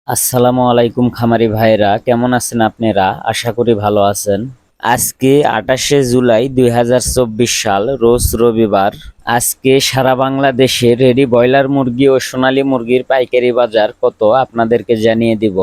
আসসালামু আলাইকুম খামারি ভাইরা, কেমন আছেন আপনারা? আশা করি ভালো আছেন। আজকে 28শে জুলাই 2024 সাল, রোজ রবিবার। আজকে সারা বাংলাদেশে রেডি ব্রয়লার মুরগি ও সোনালী মুরগির পাইকারি বাজার কত আপনাদেরকে জানিয়ে দিব।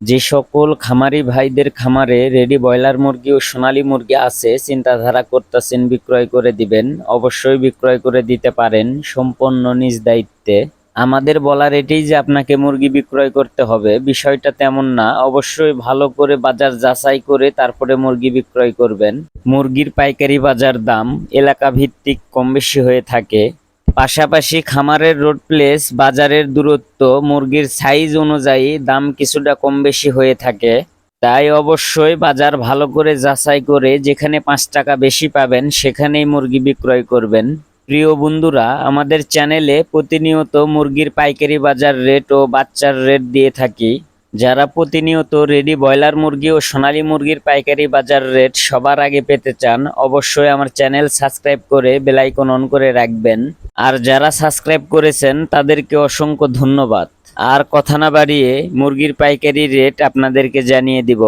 যে সকল খামারি ভাইদের খামারে রেডি ব্রয়লার মুরগি ও সোনালী মুরগি আছে, চিন্তাধারা করতেছেন বিক্রয় করে দিবেন, অবশ্যই বিক্রয় করে দিতে পারেন সম্পূর্ণ নিজ দায়িত্বে। আমাদের বলার এটাই যে আপনাকে মুরগি বিক্রয় করতে হবে, বিষয়টা তেমন না। অবশ্যই ভালো করে বাজার যাচাই করে তারপরে মুরগি বিক্রয় করবেন। মুরগির পাইকারি বাজার দাম এলাকা ভিত্তিক কম বেশি হয়ে থাকে। পাশাপাশি খামারের রোড প্লেস বাজারের দূরত্ব মুরগির সাইজ অনুযায়ী দাম কিছুটা কম বেশি হয়ে থাকে। তাই অবশ্যই বাজার ভালো করে যাচাই করে যেখানে 5 টাকা বেশি পাবেন সেখানেই মুরগি বিক্রয় করবেন। প্রিয় বন্ধুরা, আমাদের চ্যানেলে প্রতিনিয়ত মুরগির পাইকারি বাজার রেট ও বাচ্চার রেট দিয়ে থাকি। যারা প্রতিনিয়ত রেডি ব্রয়লার মুরগি ও সোনালী মুরগির পাইকারি বাজার রেট সবার আগে পেতে চান, অবশ্যই আমার চ্যানেল সাবস্ক্রাইব করে বেল আইকন অন করে রাখবেন। আর যারা সাবস্ক্রাইব করেছেন তাদেরকে অসংখ্য ধন্যবাদ। আর কথা না বাড়িয়ে মুরগির পাইকারি রেট আপনাদেরকে জানিয়ে দিব।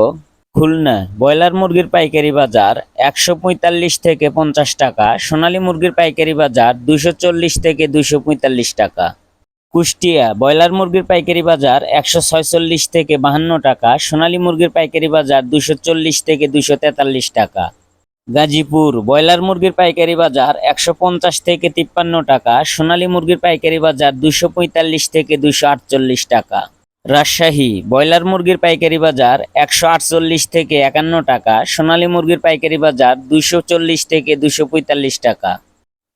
খুলনা ব্রয়লার মুরগির পাইকারি বাজার 145 থেকে 50 টাকা, সোনালী মুরগির পাইকারি বাজার 240 থেকে 245 টাকা। কুষ্টিয়া ব্রয়লার মুরগির পাইকারি বাজার 146 থেকে 52 টাকা, সোনালী মুরগির পাইকারি বাজার 240 থেকে 243 টাকা। গাজীপুর ব্রয়লার মুরগির পাইকারি বাজার 150 থেকে 53 টাকা, সোনালী মুরগির পাইকারি বাজার 245 থেকে 248 টাকা। রাজশাহী ব্রয়লার মুরগির পাইকারি বাজার 148 থেকে 51 টাকা, সোনালী মুরগির পাইকারি বাজার 240 থেকে 245 টাকা।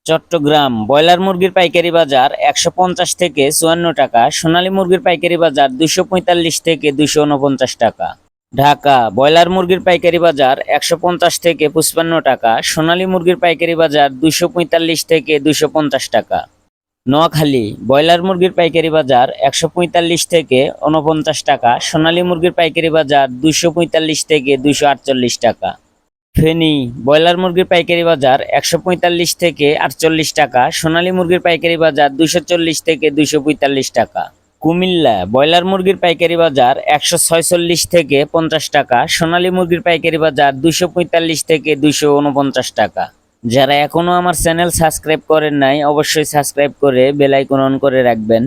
চট্টগ্রাম ব্রয়লার মুরগির পাইকারি বাজার 150 থেকে 54 টাকা, সোনালী মুরগির পাইকারি বাজার 245 থেকে 249 টাকা। ঢাকা ব্রয়লার মুরগির পাইকারি বাজার 150 থেকে 55 টাকা, সোনালী মুরগির পাইকারি বাজার 245 থেকে 250 টাকা। নোয়াখালী ব্রয়লার মুরগির পাইকারি বাজার 145 থেকে 49 টাকা, সোনালী মুরগির পাইকারি বাজার 245 থেকে 248 টাকা। ফেনী ব্রয়লার মুরগির পাইকারি বাজার 145 থেকে 48 টাকা, সোনালী মুরগির পাইকারি বাজার 240 থেকে 245 টাকা। কুমিল্লা ব্রয়লার মুরগির পাইকারি বাজার 146 থেকে 50 টাকা, সোনালী মুরগির পাইকারি বাজার 245 থেকে 249 টাকা। যারা এখনো আমার চ্যানেল সাবস্ক্রাইব করেন নাই, অবশ্যই সাবস্ক্রাইব করে বেল আইকন অন করে রাখবেন।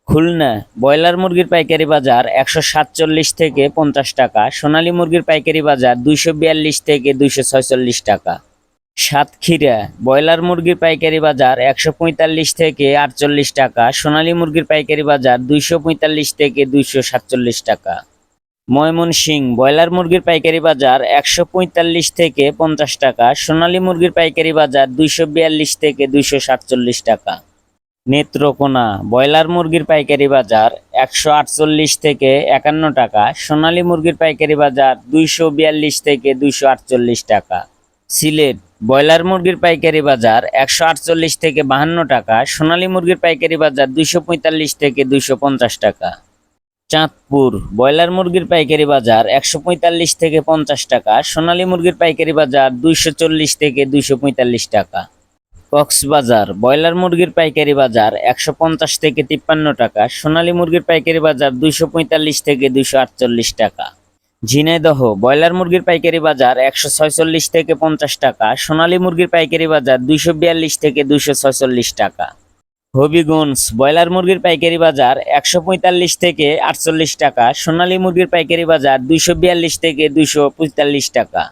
খুলনা ব্রয়লার মুরগির পাইকারি বাজার 147 থেকে 50 টাকা, সোনালী মুরগির পাইকারি বাজার 242 থেকে 246 টাকা। সাতক্ষীরা ব্রয়লার মুরগির পাইকারি বাজার 145 থেকে 48 টাকা, সোনালী মুরগির পাইকারি বাজার 245 থেকে 247 টাকা। ময়মনসিংহ ব্রয়লার মুরগির পাইকারি বাজার 145 থেকে 50 টাকা, সোনালী মুরগির পাইকারি বাজার 242 থেকে 247 টাকা। নেত্রকোনা ব্রয়লার মুরগির পাইকারি বাজার 148 থেকে 51 টাকা, সোনালী মুরগির পাইকারি বাজার 242 থেকে 248 টাকা। সিলেট ব্রয়লার মুরগির পাইকারি বাজার 148 থেকে 52 টাকা, সোনালী মুরগির পাইকারি বাজার 245 থেকে 250 টাকা। চাঁদপুর ব্রয়লার মুরগির পাইকারি বাজার 145 থেকে 50 টাকা, সোনালী মুরগির পাইকারি বাজার 240 থেকে 245 টাকা। কক্সবাজার ব্রয়লার মুরগির পাইকারি বাজার 150 থেকে 53 টাকা, সোনালী মুরগির পাইকারি বাজার 245 থেকে 248 টাকা। ঝিনাইদহ ব্রয়লার মুরগির পাইকারি বাজার 146 থেকে 50 টাকা, সোনালী মুরগির পাইকারি বাজার 242 থেকে 246 টাকা। হবিগঞ্জ ব্রয়লার মুরগির পাইকারি বাজার 145 থেকে 48 টাকা, সোনালী মুরগির পাইকারি বাজার 242 থেকে 245 টাকা।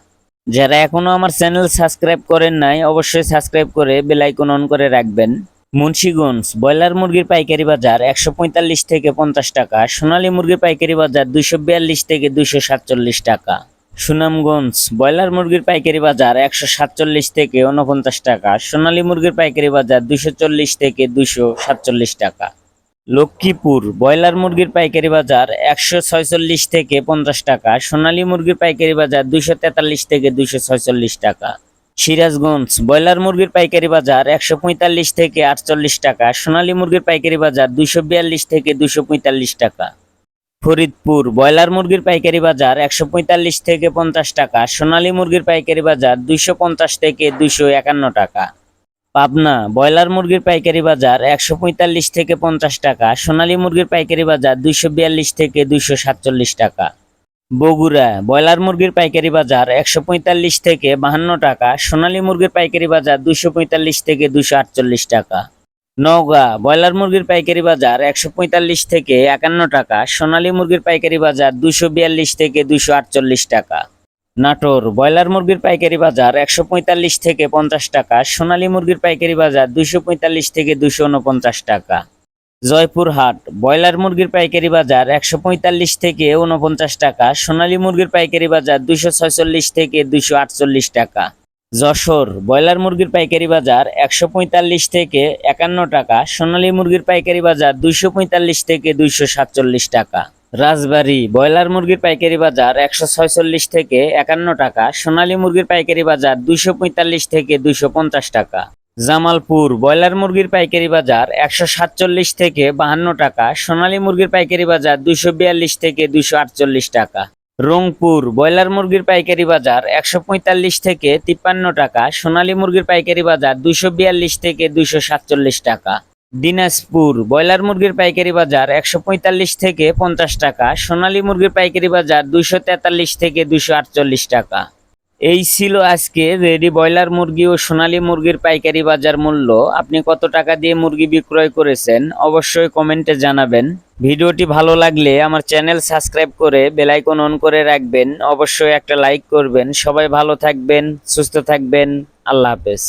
যারা এখনো আমার চ্যানেল সাবস্ক্রাইব করেন নাই, অবশ্যই সাবস্ক্রাইব করে বেল আইকন অন করে রাখবেন। মুন্সিগঞ্জ ব্রয়লার মুরগির পাইকারি বাজার 145 থেকে 50 টাকা, সোনালী মুরগির পাইকারি বাজার 242 থেকে 247 টাকা। সুনামগঞ্জ ব্রয়লার মুরগির পাইকারি বাজার 147 থেকে 49 টাকা, সোনালী মুরগির পাইকারি বাজার 240 থেকে 247 টাকা। লক্ষ্মীপুর ব্রয়লার মুরগির পাইকারি বাজার 146 থেকে 50 টাকা, সোনালী মুরগির পাইকারি বাজার 243 থেকে 246 টাকা। সিরাজগঞ্জ ব্রয়লার মুরগির পাইকারি বাজার 145 থেকে 48 টাকা, সোনালী মুরগির পাইকারি বাজার 242 থেকে 245 টাকা। ফরিদপুর ব্রয়লার মুরগির পাইকারি বাজার 145 থেকে 50 টাকা, সোনালী মুরগির পাইকারি বাজার 250 থেকে 251 টাকা। পাবনা ব্রয়লার মুরগির পাইকারি বাজার 145 থেকে 50 টাকা, সোনালী মুরগির পাইকারি বাজার 242 থেকে 247 টাকা। বগুড়া ব্রয়লার মুরগির পাইকারি বাজার 145 থেকে 52 টাকা, সোনালী মুরগির পাইকারি বাজার 245 থেকে 248 টাকা। নওগাঁ ব্রয়লার মুরগির পাইকারি বাজার 145 থেকে 51 টাকা, সোনালী মুরগির পাইকারি বাজার 242 থেকে 248 টাকা। নাটোর ব্রয়লার মুরগির পাইকারি বাজার 145 থেকে 50 টাকা, সোনালী মুরগির পাইকারি বাজার 245 থেকে 249 টাকা। জয়পুরহাট ব্রয়লার মুরগির পাইকারি বাজার 145 থেকে 49 টাকা, সোনালী মুরগির পাইকারি বাজার 246 থেকে 248 টাকা। যশোর ব্রয়লার মুরগির পাইকারি বাজার 145 থেকে 51 টাকা, সোনালী মুরগির পাইকারি বাজার 245 থেকে 247 টাকা। রাজবাড়ী ব্রয়লার মুরগির পাইকারি বাজার 146 থেকে 51 টাকা, সোনালী মুরগির পাইকারি বাজার 245 থেকে 250 টাকা। জামালপুর ব্রয়লার মুরগির পাইকারি বাজার 147 থেকে 52 টাকা, সোনালী মুরগির পাইকারি বাজার 242 থেকে 248 টাকা। রংপুর ব্রয়লার মুরগির পাইকারি বাজার 145 থেকে 53 টাকা, সোনালী মুরগির পাইকারি বাজার 242 থেকে 247 টাকা। দিনাজপুর ব্রয়লার মুরগির পাইকারি বাজার 145 থেকে 50 টাকা, সোনালী মুরগির পাইকারি বাজার 243 থেকে 248 টাকা। এই ছিল আজকে রেডি ব্রয়লার মুরগি ও সোনালী মুরগির পাইকারি বাজার মূল্য। আপনি কত টাকা দিয়ে মুরগি বিক্রয় করেছেন অবশ্যই কমেন্টে জানাবেন। ভিডিওটি ভালো লাগলে আমার চ্যানেল সাবস্ক্রাইব করে বেল আইকন অন করে রাখবেন। অবশ্যই একটা লাইক করবেন। সবাই ভালো থাকবেন, সুস্থ থাকবেন। আল্লাহ হাফেজ।